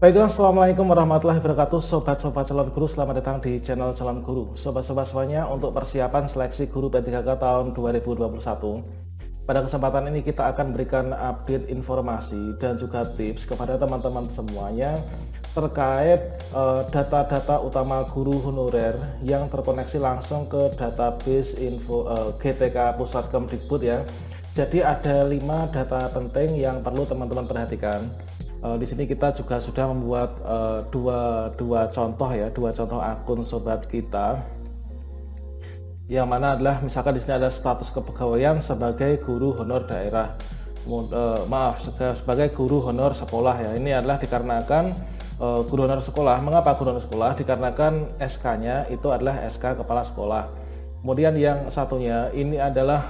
Baiklah, Assalamualaikum warahmatullahi wabarakatuh. Sobat-sobat calon guru, selamat datang di channel calon guru. Sobat-sobat semuanya, untuk persiapan seleksi guru P3K tahun 2021, pada kesempatan ini kita akan berikan update informasi dan juga tips kepada teman-teman semuanya terkait data-data utama guru honorer yang terkoneksi langsung ke database info GTK Pusat Kemdikbud ya. Jadi ada 5 data penting yang perlu teman-teman perhatikan. Di sini kita juga sudah membuat dua contoh ya, dua contoh akun sobat kita, yang mana adalah misalkan di sini ada status kepegawaian sebagai guru honor daerah, sebagai guru honor sekolah ya. Ini adalah dikarenakan guru honor sekolah. Mengapa guru honor sekolah? Dikarenakan SK-nya itu adalah SK kepala sekolah. Kemudian yang satunya ini adalah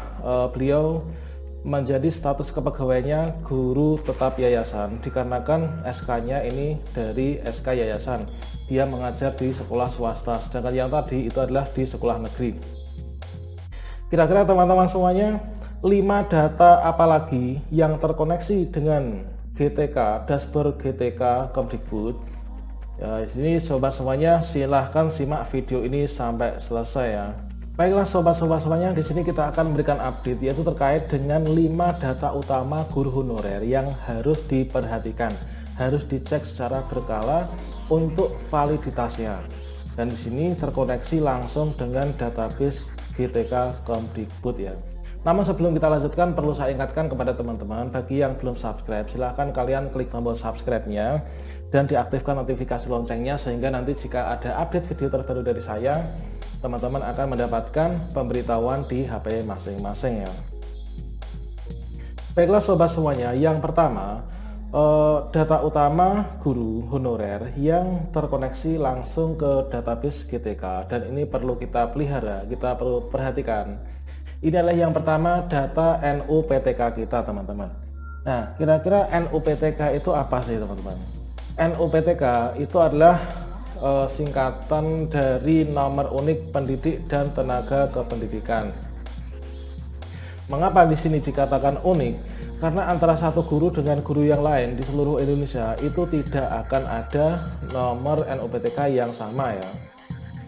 beliau menjadi status kepegawaiannya guru tetap yayasan, dikarenakan SK-nya ini dari SK yayasan, dia mengajar di sekolah swasta, sedangkan yang tadi itu adalah di sekolah negeri. Kira-kira teman-teman semuanya, 5 data apalagi yang terkoneksi dengan GTK, dashboard GTK Kemdikbud ya? Di sini sobat semuanya silahkan simak video ini sampai selesai ya. Baiklah sobat-sobat semuanya, di sini kita akan memberikan update yaitu terkait dengan 5 data utama guru honorer yang harus diperhatikan, harus dicek secara berkala untuk validitasnya. Dan di sini terkoneksi langsung dengan database GTK Kemdikbud ya. Namun sebelum kita lanjutkan, perlu saya ingatkan kepada teman-teman, bagi yang belum subscribe, silahkan kalian klik tombol subscribe-nya dan diaktifkan notifikasi loncengnya, sehingga nanti jika ada update video terbaru dari saya, teman-teman akan mendapatkan pemberitahuan di HP masing-masing ya. Baiklah sobat semuanya, yang pertama data utama guru honorer yang terkoneksi langsung ke database GTK, dan ini perlu kita pelihara, kita perlu perhatikan. Ini adalah yang pertama, data NUPTK kita teman-teman. Nah, kira-kira NUPTK itu apa sih teman-teman? NUPTK itu adalah singkatan dari nomor unik pendidik dan tenaga kependidikan. Mengapa di sini dikatakan unik? Karena antara satu guru dengan guru yang lain di seluruh Indonesia itu tidak akan ada nomor NUPTK yang sama ya.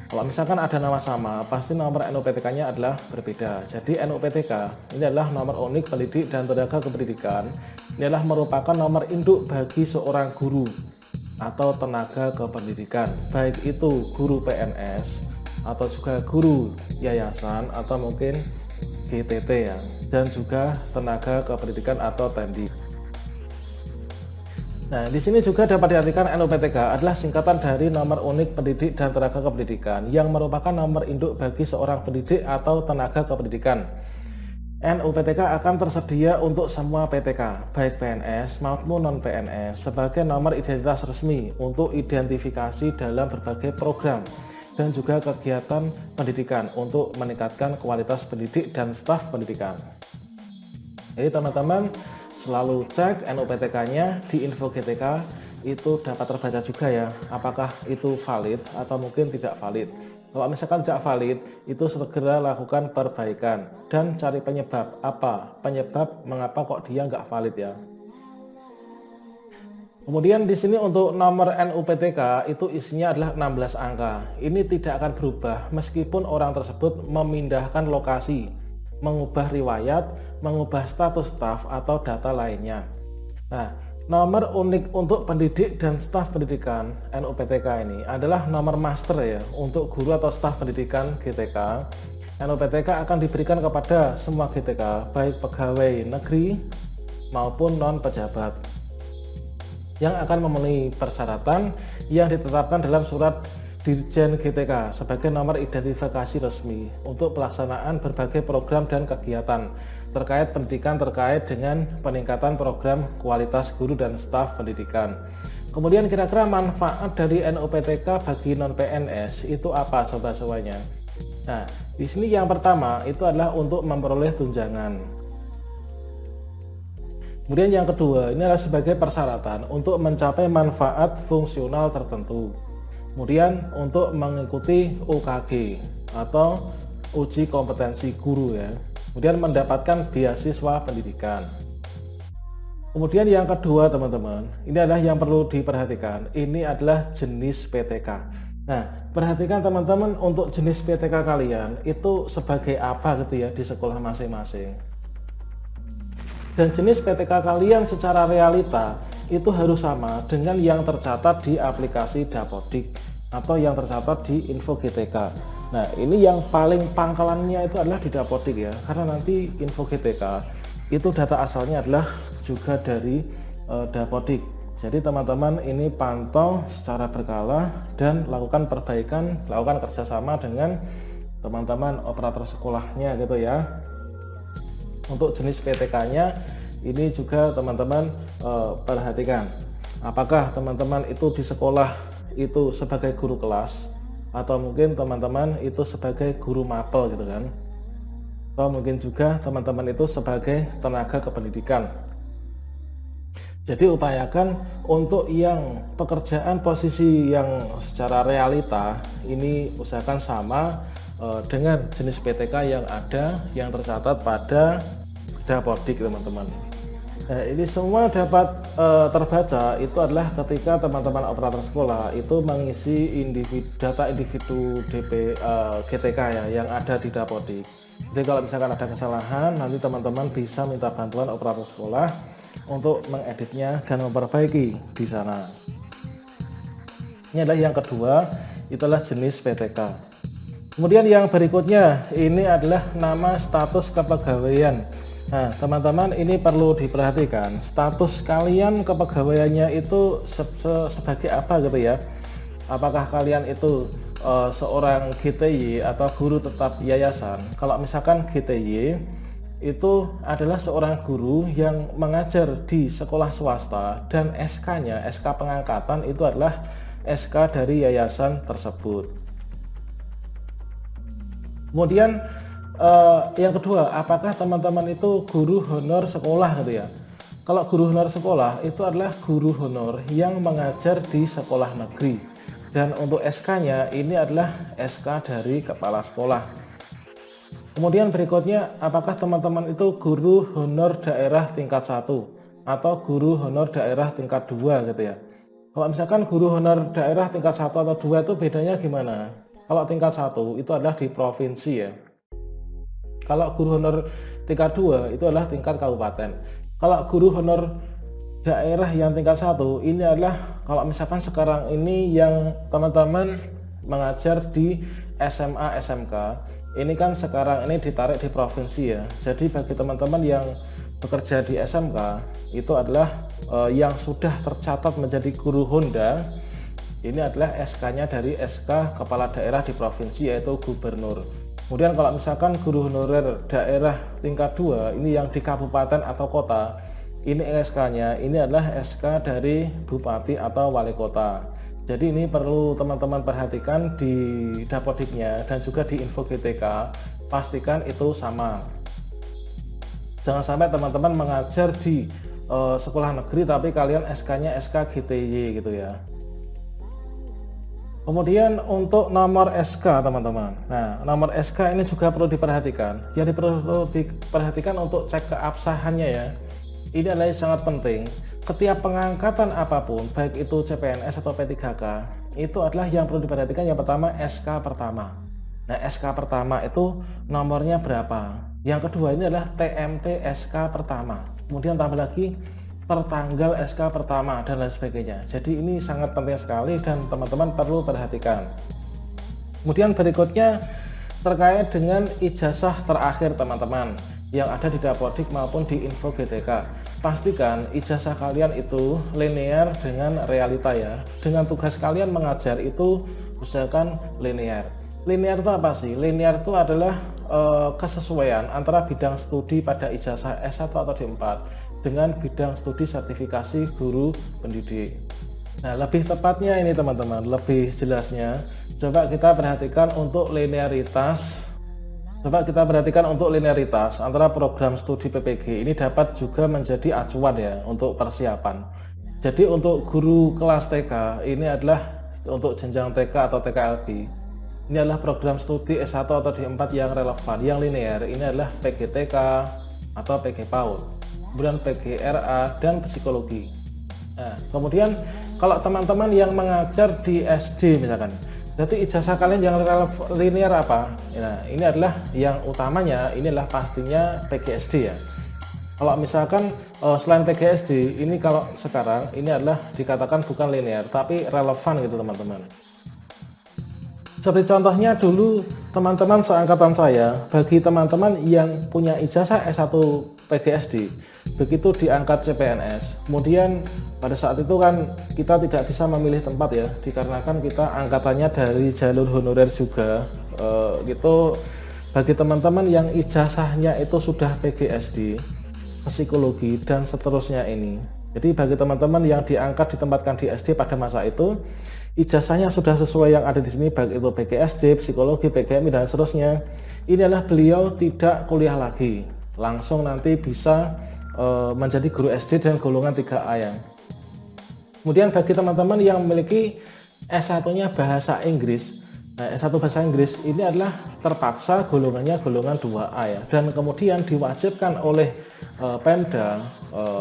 Kalau misalkan ada nama sama, pasti nomor NUPTK-nya adalah berbeda. Jadi NUPTK ini adalah nomor unik pendidik dan tenaga kependidikan. Ini adalah merupakan nomor induk bagi seorang guru atau tenaga kependidikan, baik itu guru PNS atau juga guru yayasan atau mungkin GTT ya, dan juga tenaga kependidikan atau TENDI. Nah, di sini juga dapat diartikan NUPTK adalah singkatan dari nomor unik pendidik dan tenaga kependidikan yang merupakan nomor induk bagi seorang pendidik atau tenaga kependidikan. NUPTK akan tersedia untuk semua PTK, baik PNS maupun non-PNS, sebagai nomor identitas resmi untuk identifikasi dalam berbagai program dan juga kegiatan pendidikan untuk meningkatkan kualitas pendidik dan staf pendidikan. Jadi teman-teman selalu cek NUPTK-nya di info GTK, itu dapat terbaca juga ya, apakah itu valid atau mungkin tidak valid. Kalau misalkan tidak valid, itu segera lakukan perbaikan dan cari penyebab. Apa penyebab mengapa kok dia nggak valid ya. Kemudian di sini untuk nomor NUPTK itu isinya adalah 16 angka. Ini tidak akan berubah meskipun orang tersebut memindahkan lokasi, mengubah riwayat, mengubah status staf atau data lainnya. Nah, nomor unik untuk pendidik dan staf pendidikan NUPTK ini adalah nomor master ya, untuk guru atau staf pendidikan GTK. NUPTK akan diberikan kepada semua GTK, baik pegawai negeri maupun non pejabat, yang akan memenuhi persyaratan yang ditetapkan dalam surat Dirjen GTK sebagai nomor identifikasi resmi untuk pelaksanaan berbagai program dan kegiatan terkait pendidikan terkait dengan peningkatan program kualitas guru dan staf pendidikan. Kemudian kira-kira manfaat dari NUPTK bagi non-PNS itu apa sobat semuanya? Nah, di sini yang pertama itu adalah untuk memperoleh tunjangan. Kemudian yang kedua ini adalah sebagai persyaratan untuk mencapai manfaat fungsional tertentu. Kemudian untuk mengikuti UKG atau uji kompetensi guru ya. Kemudian mendapatkan beasiswa pendidikan. Kemudian yang kedua teman-teman, ini adalah yang perlu diperhatikan, ini adalah jenis PTK. Nah, perhatikan teman-teman untuk jenis PTK kalian itu sebagai apa gitu ya di sekolah masing-masing. Dan jenis PTK kalian secara realita itu harus sama dengan yang tercatat di aplikasi Dapodik atau yang tercatat di Info GTK. Nah, ini yang paling pangkalannya itu adalah di Dapodik ya, karena nanti Info GTK itu data asalnya adalah juga dari Dapodik. Jadi teman-teman ini pantau secara berkala dan lakukan perbaikan, lakukan kerjasama dengan teman-teman operator sekolahnya gitu ya. Untuk jenis PTK-nya ini juga teman-teman perhatikan, apakah teman-teman itu di sekolah itu sebagai guru kelas atau mungkin teman-teman itu sebagai guru mapel gitu kan, atau mungkin juga teman-teman itu sebagai tenaga kependidikan. Jadi upayakan untuk yang pekerjaan posisi yang secara realita ini usahakan sama dengan jenis PTK yang ada yang tercatat pada Dapodik teman-teman. Nah, ini semua dapat terbaca itu adalah ketika teman-teman operator sekolah itu mengisi data individu GTK ya yang ada di Dapodik. Jadi kalau misalkan ada kesalahan, nanti teman-teman bisa minta bantuan operator sekolah untuk mengeditnya dan memperbaiki di sana. Ini adalah yang kedua, itulah jenis PTK. Kemudian yang berikutnya ini adalah nama status kepegawaian. Nah, teman-teman ini perlu diperhatikan, status kalian kepegawaiannya itu sebagai apa gitu ya. Apakah kalian itu seorang GTY atau guru tetap yayasan? Kalau misalkan GTY itu adalah seorang guru yang mengajar di sekolah swasta dan SK-nya, SK pengangkatan itu adalah SK dari yayasan tersebut. Kemudian yang kedua, apakah teman-teman itu guru honor sekolah gitu ya? Kalau guru honor sekolah itu adalah guru honor yang mengajar di sekolah negeri, dan untuk SK-nya ini adalah SK dari kepala sekolah. Kemudian berikutnya, apakah teman-teman itu guru honor daerah tingkat 1 atau guru honor daerah tingkat 2 gitu ya. Kalau misalkan guru honor daerah tingkat 1 atau 2 itu bedanya gimana? Kalau tingkat 1 itu adalah di provinsi ya. Kalau guru honor tingkat 2 itu adalah tingkat kabupaten. Kalau guru honor daerah yang tingkat 1 ini adalah kalau misalkan sekarang ini yang teman-teman mengajar di SMA SMK, ini kan sekarang ini ditarik di provinsi ya. Jadi bagi teman-teman yang bekerja di SMK itu adalah yang sudah tercatat menjadi guru Honda, ini adalah SK-nya dari SK kepala daerah di provinsi yaitu gubernur. Kemudian kalau misalkan guru honorer daerah tingkat 2 ini yang di kabupaten atau kota, ini SK-nya ini adalah SK dari bupati atau wali kota. Jadi ini perlu teman-teman perhatikan di Dapodiknya dan juga di Info GTK, pastikan itu sama. Jangan sampai teman-teman mengajar di sekolah negeri tapi kalian SK-nya SK GTY gitu ya. Kemudian untuk nomor SK teman-teman. Nah, nomor SK ini juga perlu diperhatikan. Yang perlu diperhatikan untuk cek keabsahannya ya. Ini adalah sangat penting. Setiap pengangkatan apapun, baik itu CPNS atau P3K, itu adalah yang perlu diperhatikan. Yang pertama SK pertama. Nah, SK pertama itu nomornya berapa? Yang kedua ini adalah TMT SK pertama. Kemudian tambah lagi tertanggal SK pertama dan lain sebagainya. Jadi ini sangat penting sekali dan teman-teman perlu perhatikan. Kemudian berikutnya terkait dengan ijazah terakhir teman-teman yang ada di Dapodik maupun di Info GTK. Pastikan ijazah kalian itu linear dengan realita ya. Dengan tugas kalian mengajar itu usahakan linear. Linear itu apa sih? Linear itu adalah kesesuaian antara bidang studi pada ijazah S1 atau D4 dengan bidang studi sertifikasi guru pendidik. Nah, lebih tepatnya ini teman-teman, lebih jelasnya coba kita perhatikan untuk linearitas. Coba kita perhatikan untuk linearitas antara program studi PPG ini dapat juga menjadi acuan ya untuk persiapan. Jadi untuk guru kelas TK ini adalah untuk jenjang TK atau TKLB. Ini adalah program studi S1 atau D4 yang relevan, yang linear. Ini adalah PGTK atau PG PAUD. kemudian PGRA, dan psikologi. Nah, kemudian kalau teman-teman yang mengajar di SD misalkan, berarti ijazah kalian yang linear apa? Nah, ini adalah yang utamanya, ini adalah pastinya PGSD ya. Kalau misalkan selain PGSD, ini kalau sekarang ini adalah dikatakan bukan linear, tapi relevan gitu teman-teman. Seperti contohnya dulu teman-teman seangkatan saya, bagi teman-teman yang punya ijazah S1 PGSD, begitu diangkat CPNS, kemudian pada saat itu kan kita tidak bisa memilih tempat ya, dikarenakan kita angkatannya dari jalur honorer juga, gitu. Bagi teman-teman yang ijazahnya itu sudah PGSD, psikologi dan seterusnya ini. Jadi bagi teman-teman yang diangkat ditempatkan di SD pada masa itu, ijazahnya sudah sesuai yang ada di sini, baik itu PGSD, psikologi, PGMI dan seterusnya. Ini adalah beliau tidak kuliah lagi, langsung nanti bisa menjadi guru SD dan golongan 3A ya. Kemudian bagi teman-teman yang memiliki S1-nya bahasa Inggris, nah, S1 bahasa Inggris ini adalah terpaksa golongannya golongan 2A ya, dan kemudian diwajibkan oleh Pemda,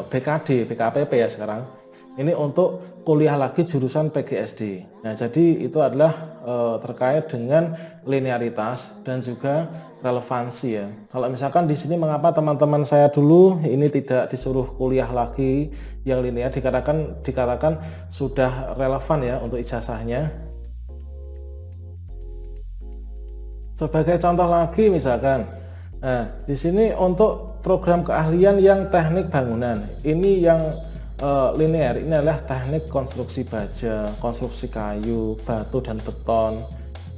BKD, BKPP ya sekarang ini untuk kuliah lagi jurusan PGSD. Nah, jadi itu adalah terkait dengan linearitas dan juga relevansi ya. Kalau misalkan di sini mengapa teman-teman saya dulu ini tidak disuruh kuliah lagi yang linear, dikatakan sudah relevan ya untuk ijazahnya. Sebagai contoh lagi misalkan, nah di sini untuk program keahlian yang teknik bangunan, ini yang linear, ini adalah teknik konstruksi baja, konstruksi kayu, batu dan beton.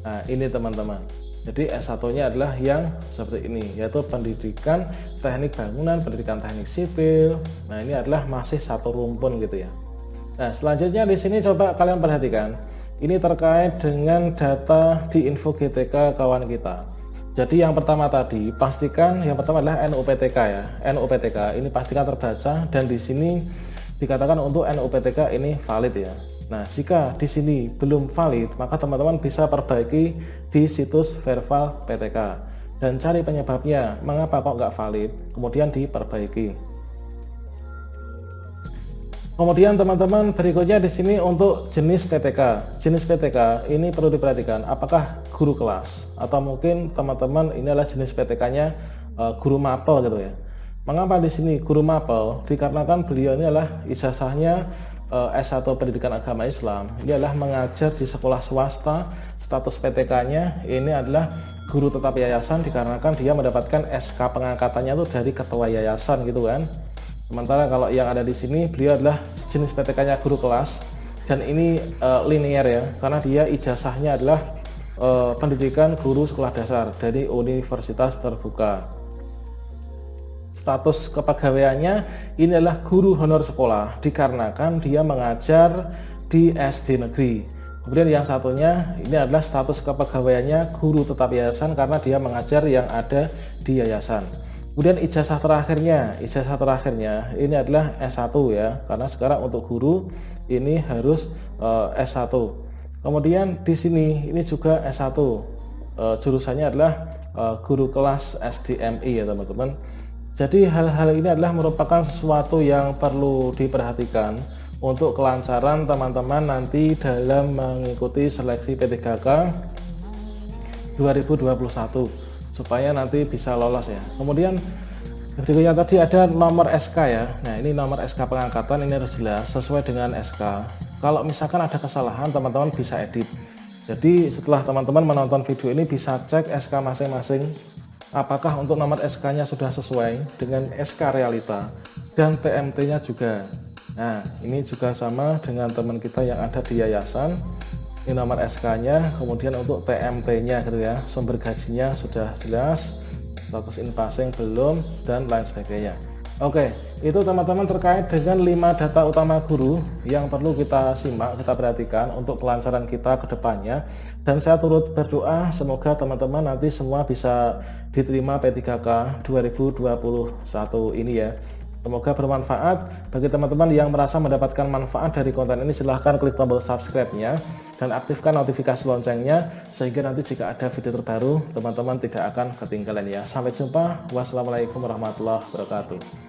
Nah ini teman-teman, jadi S1-nya adalah yang seperti ini, yaitu pendidikan teknik bangunan, pendidikan teknik sipil. Nah ini adalah masih satu rumpun gitu ya. Nah selanjutnya di sini coba kalian perhatikan. Ini terkait dengan data di info GTK kawan kita. Jadi yang pertama tadi, pastikan yang pertama adalah NUPTK ya. NUPTK ini pastikan terbaca, dan di sini dikatakan untuk NUPTK ini valid ya. Nah, jika di sini belum valid, maka teman-teman bisa perbaiki di situs Verval PTK dan cari penyebabnya, mengapa kok nggak valid, kemudian diperbaiki. Kemudian teman-teman berikutnya di sini untuk jenis PTK. Jenis PTK ini perlu diperhatikan, apakah guru kelas atau mungkin teman-teman ini adalah jenis PTK-nya guru mapel gitu ya. Mengapa di sini guru mapel? Dikarenakan beliau ini adalah ijazahnya S1 Pendidikan Agama Islam. Ini adalah mengajar di sekolah swasta, status PTK-nya ini adalah guru tetap yayasan, dikarenakan dia mendapatkan SK pengangkatannya itu dari ketua yayasan gitu kan. Sementara kalau yang ada di sini beliau adalah jenis PTK-nya guru kelas, dan ini linear ya, karena dia ijazahnya adalah pendidikan guru sekolah dasar dari Universitas Terbuka. Status kepegawaiannya ini adalah guru honor sekolah, dikarenakan dia mengajar di SD negeri. Kemudian yang satunya ini adalah status kepegawaiannya guru tetap yayasan, karena dia mengajar yang ada di yayasan. Kemudian ijazah terakhirnya ini adalah S1 ya, karena sekarang untuk guru ini harus S1. Kemudian di sini ini juga S1, jurusannya adalah guru kelas SDMI ya teman-teman. Jadi hal-hal ini adalah merupakan sesuatu yang perlu diperhatikan untuk kelancaran teman-teman nanti dalam mengikuti seleksi P3K 2021. Supaya nanti bisa lolos ya. Kemudian berikutnya tadi ada nomor SK ya. Nah ini nomor SK pengangkatan, ini harus jelas sesuai dengan SK. Kalau misalkan ada kesalahan, teman-teman bisa edit. Jadi setelah teman-teman menonton video ini bisa cek SK masing-masing, apakah untuk nomor SK-nya sudah sesuai dengan SK realita, dan TMT-nya juga. Nah ini juga sama dengan teman kita yang ada di yayasan. Ini nomor SK-nya, kemudian untuk TMT-nya gitu ya, sumber gajinya sudah jelas, status inpasing belum, dan lain sebagainya. Oke, itu teman-teman terkait dengan 5 data utama guru yang perlu kita simak, kita perhatikan untuk kelancaran kita ke depannya. Dan saya turut berdoa semoga teman-teman nanti semua bisa diterima P3K 2021 ini ya. Semoga bermanfaat. Bagi teman-teman yang merasa mendapatkan manfaat dari konten ini, silahkan klik tombol subscribe-nya dan aktifkan notifikasi loncengnya, sehingga nanti jika ada video terbaru teman-teman tidak akan ketinggalan ya. Sampai jumpa. Wassalamualaikum warahmatullahi wabarakatuh.